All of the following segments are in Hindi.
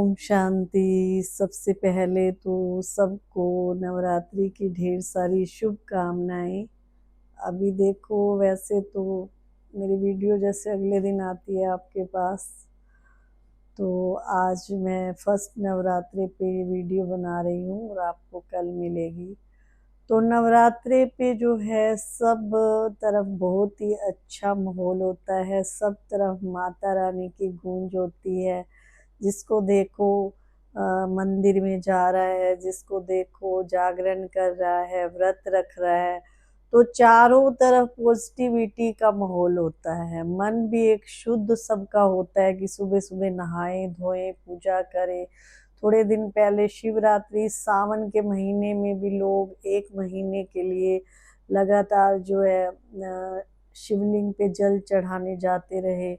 ओम शांति। सबसे पहले तो सबको नवरात्रि की ढेर सारी शुभकामनाएं। अभी देखो, वैसे तो मेरी वीडियो जैसे अगले दिन आती है आपके पास, तो आज मैं फर्स्ट नवरात्रि पे ये वीडियो बना रही हूँ और आपको कल मिलेगी। तो नवरात्रि पे जो है सब तरफ बहुत ही अच्छा माहौल होता है, सब तरफ माता रानी की गूंज होती है। जिसको देखो मंदिर में जा रहा है, जिसको देखो जागरण कर रहा है, व्रत रख रहा है, तो चारों तरफ पॉजिटिविटी का माहौल होता है। मन भी एक शुद्ध सबका होता है कि सुबह सुबह नहाएं धोएं पूजा करें। थोड़े दिन पहले शिवरात्रि, सावन के महीने में भी लोग एक महीने के लिए लगातार जो है शिवलिंग पे जल चढ़ाने जाते रहे।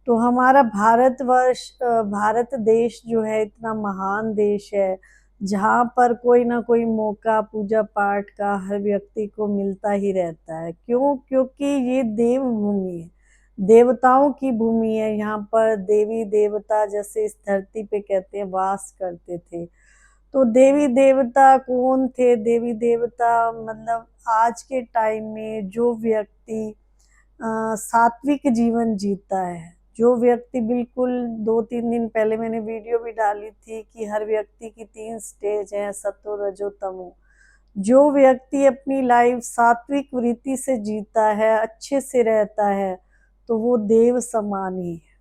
तो हमारा भारत देश जो है इतना महान देश है, जहाँ पर कोई ना कोई मौका पूजा पाठ का हर व्यक्ति को मिलता ही रहता है। क्यों? क्योंकि ये देव भूमि है, देवताओं की भूमि है। यहाँ पर देवी देवता जैसे इस धरती पे कहते हैं वास करते थे। तो देवी देवता कौन थे? देवी देवता मतलब आज के टाइम में जो व्यक्ति सात्विक जीवन जीता है, जो व्यक्ति बिल्कुल 2-3 दिन पहले मैंने वीडियो भी डाली थी कि हर व्यक्ति की 3 स्टेज है, सत्व रजो तमो। जो व्यक्ति अपनी लाइफ सात्विक वृत्ति से जीता है, अच्छे से रहता है, तो वो देव समान ही है।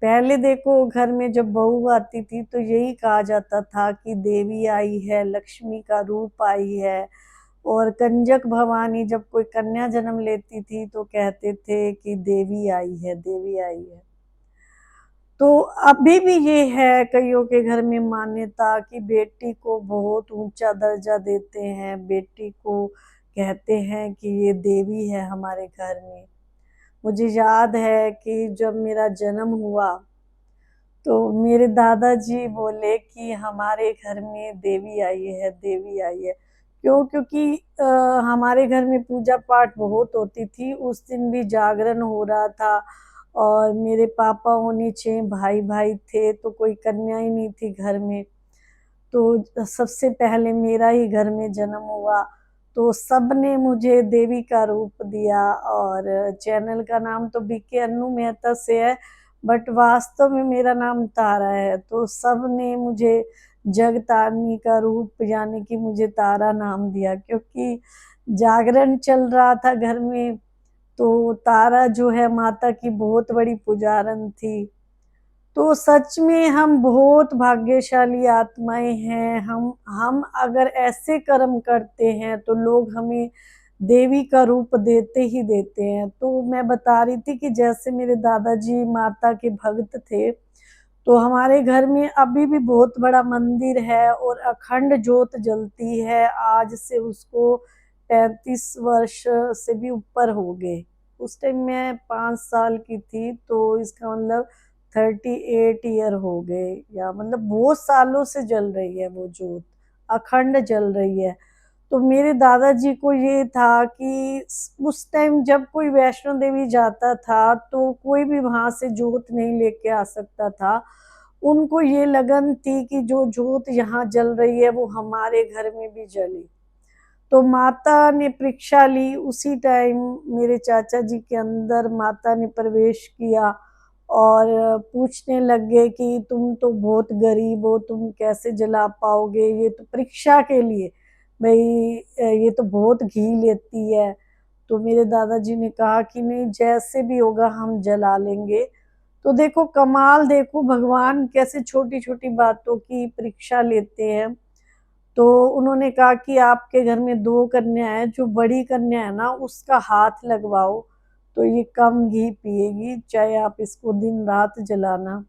पहले देखो, घर में जब बहू आती थी तो यही कहा जाता था कि देवी आई है, लक्ष्मी का रूप आई है। और कंजक भवानी जब कोई कन्या जन्म लेती थी तो कहते थे कि देवी आई है, देवी आई है। तो अभी भी ये है कईयों के घर में मान्यता कि बेटी को बहुत ऊंचा दर्जा देते हैं, बेटी को कहते हैं कि ये देवी है हमारे घर में। मुझे याद है कि जब मेरा जन्म हुआ तो मेरे दादाजी बोले कि हमारे घर में देवी आई है, देवी आई है। क्यों? क्योंकि हमारे घर में पूजा पाठ बहुत होती थी। उस दिन भी जागरण हो रहा था और मेरे पापा होने 6 भाई भाई थे, तो कोई कन्या ही नहीं थी घर में। तो सबसे पहले मेरा ही घर में जन्म हुआ, तो सबने मुझे देवी का रूप दिया। और चैनल का नाम तो बीके अन्नू मेहता से है, बट वास्तव में मेरा नाम तारा है। तो सब ने मुझे जगतारनी का रूप, यानी कि मुझे तारा नाम दिया, क्योंकि जागरण चल रहा था घर में। तो तारा जो है माता की बहुत बड़ी पुजारन थी। तो सच में हम बहुत भाग्यशाली आत्माएं हैं। हम अगर ऐसे कर्म करते हैं तो लोग हमें देवी का रूप देते ही देते हैं। तो मैं बता रही थी कि जैसे मेरे दादाजी माता के भक्त थे, तो हमारे घर में अभी भी बहुत बड़ा मंदिर है और अखंड ज्योत जलती है। आज से उसको 35 वर्ष से भी ऊपर हो गए। उस टाइम मैं 5 साल की थी, तो इसका मतलब 38 ईयर हो गए, या मतलब बहुत सालों से जल रही है वो ज्योत, अखंड जल रही है। तो मेरे दादाजी को ये था कि उस टाइम जब कोई वैष्णो देवी जाता था तो कोई भी वहां से जोत नहीं लेके आ सकता था। उनको ये लगन थी कि जो जोत यहाँ जल रही है वो हमारे घर में भी जले। तो माता ने परीक्षा ली। उसी टाइम मेरे चाचा जी के अंदर माता ने प्रवेश किया और पूछने लगे कि तुम तो बहुत गरीब हो, तुम कैसे जला पाओगे? ये तो परीक्षा के लिए, भाई ये तो बहुत घी लेती है। तो मेरे दादाजी ने कहा कि नहीं, जैसे भी होगा हम जला लेंगे। तो देखो कमाल, देखो भगवान कैसे छोटी छोटी बातों की परीक्षा लेते हैं। तो उन्होंने कहा कि आपके घर में 2 कन्या है, जो बड़ी कन्या है ना उसका हाथ लगवाओ तो ये कम घी पिएगी, चाहे आप इसको दिन रात जलाना।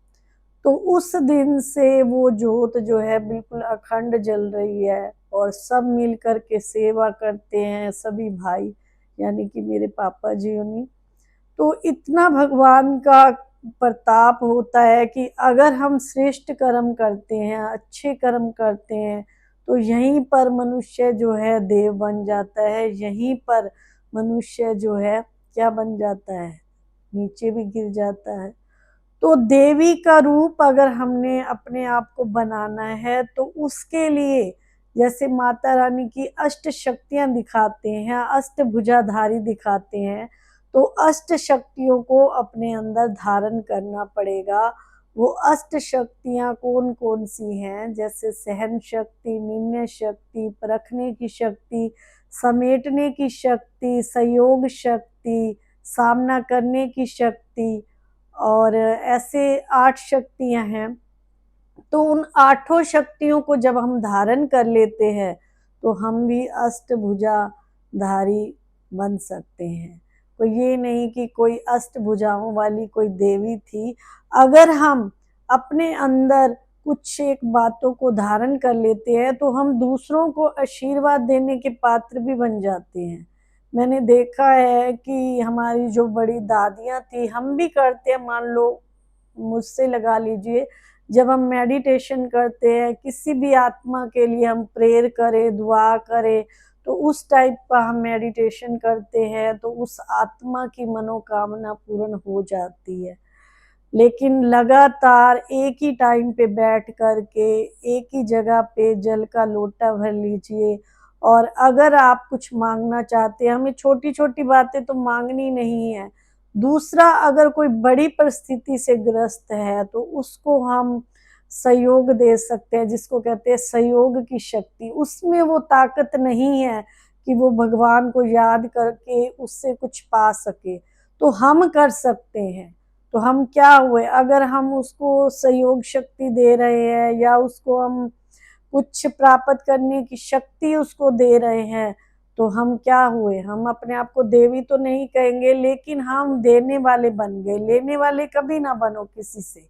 तो उस दिन से वो जोत जो है बिल्कुल अखंड जल रही है और सब मिल कर के सेवा करते हैं, सभी भाई, यानी कि मेरे पापा जी उन्हीं। तो इतना भगवान का प्रताप होता है कि अगर हम श्रेष्ठ कर्म करते हैं, अच्छे कर्म करते हैं, तो यहीं पर मनुष्य जो है देव बन जाता है। यहीं पर मनुष्य जो है क्या बन जाता है? नीचे भी गिर जाता है। तो देवी का रूप अगर हमने अपने आप को बनाना है तो उसके लिए जैसे माता रानी की अष्ट शक्तियां दिखाते हैं, अष्टभुजाधारी दिखाते हैं, तो अष्ट शक्तियों को अपने अंदर धारण करना पड़ेगा। वो अष्ट शक्तियां कौन कौन सी हैं? जैसे सहन शक्ति, निम्न शक्ति, परखने की शक्ति, समेटने की शक्ति, संयोग शक्ति, सामना करने की शक्ति, और ऐसे 8 शक्तियां हैं। तो उन 8 शक्तियों को जब हम धारण कर लेते हैं तो हम भी अष्टभुजाधारी बन सकते हैं। तो ये नहीं कि कोई अष्टभुजाओं वाली कोई देवी थी। अगर हम अपने अंदर कुछ एक बातों को धारण कर लेते हैं तो हम दूसरों को आशीर्वाद देने के पात्र भी बन जाते हैं। मैंने देखा है कि हमारी जो बड़ी दादियाँ थी, हम भी करते हैं, मान लो मुझसे लगा लीजिए, जब हम मेडिटेशन करते हैं, किसी भी आत्मा के लिए हम प्रेयर करें, दुआ करें, तो उस टाइप का हम मेडिटेशन करते हैं तो उस आत्मा की मनोकामना पूर्ण हो जाती है। लेकिन लगातार एक ही टाइम पे बैठ कर के एक ही जगह पे जल का लोटा भर लीजिए, और अगर आप कुछ मांगना चाहते हैं, हमें छोटी छोटी बातें तो मांगनी नहीं है। दूसरा, अगर कोई बड़ी परिस्थिति से ग्रस्त है तो उसको हम सहयोग दे सकते हैं, जिसको कहते हैं सहयोग की शक्ति। उसमें वो ताकत नहीं है कि वो भगवान को याद करके उससे कुछ पा सके, तो हम कर सकते हैं। तो हम क्या हुए, अगर हम उसको सहयोग शक्ति दे रहे हैं या उसको हम कुछ प्राप्त करने की शक्ति उसको दे रहे हैं, तो हम क्या हुए, हम अपने आप को देवी तो नहीं कहेंगे, लेकिन हम देने वाले बन गए। लेने वाले कभी ना बनो किसी से,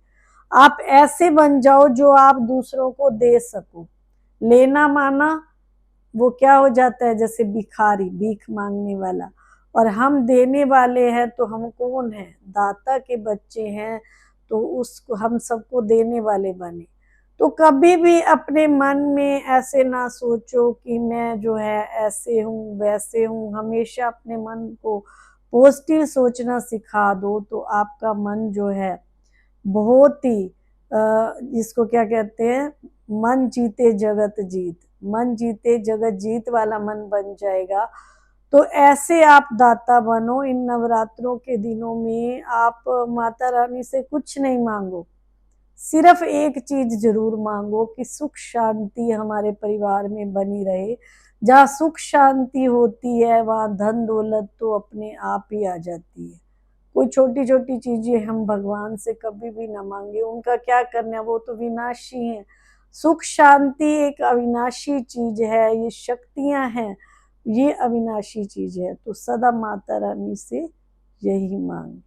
आप ऐसे बन जाओ जो आप दूसरों को दे सको। लेना माना वो क्या हो जाता है, जैसे भिखारी, भीख मांगने वाला। और हम देने वाले हैं तो हम कौन हैं, दाता के बच्चे हैं, तो उसको हम सबको देने वाले बने। तो कभी भी अपने मन में ऐसे ना सोचो कि मैं जो है ऐसे हूँ वैसे हूँ। हमेशा अपने मन को पॉजिटिव सोचना सिखा दो तो आपका मन जो है बहुत ही जिसको क्या कहते हैं, मन जीते जगत जीत, मन जीते जगत जीत वाला मन बन जाएगा। तो ऐसे आप दाता बनो। इन नवरात्रों के दिनों में आप माता रानी से कुछ नहीं मांगो, सिर्फ एक चीज जरूर मांगो कि सुख शांति हमारे परिवार में बनी रहे। जहाँ सुख शांति होती है वहाँ धन दौलत तो अपने आप ही आ जाती है। कोई छोटी छोटी चीजें हम भगवान से कभी भी ना मांगे, उनका क्या करना, वो तो विनाशी हैं। सुख शांति एक अविनाशी चीज है, ये शक्तियां हैं, ये अविनाशी चीज है। तो सदा माता रानी से यही मांगे।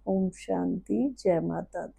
ओम शांति, जय माता दी।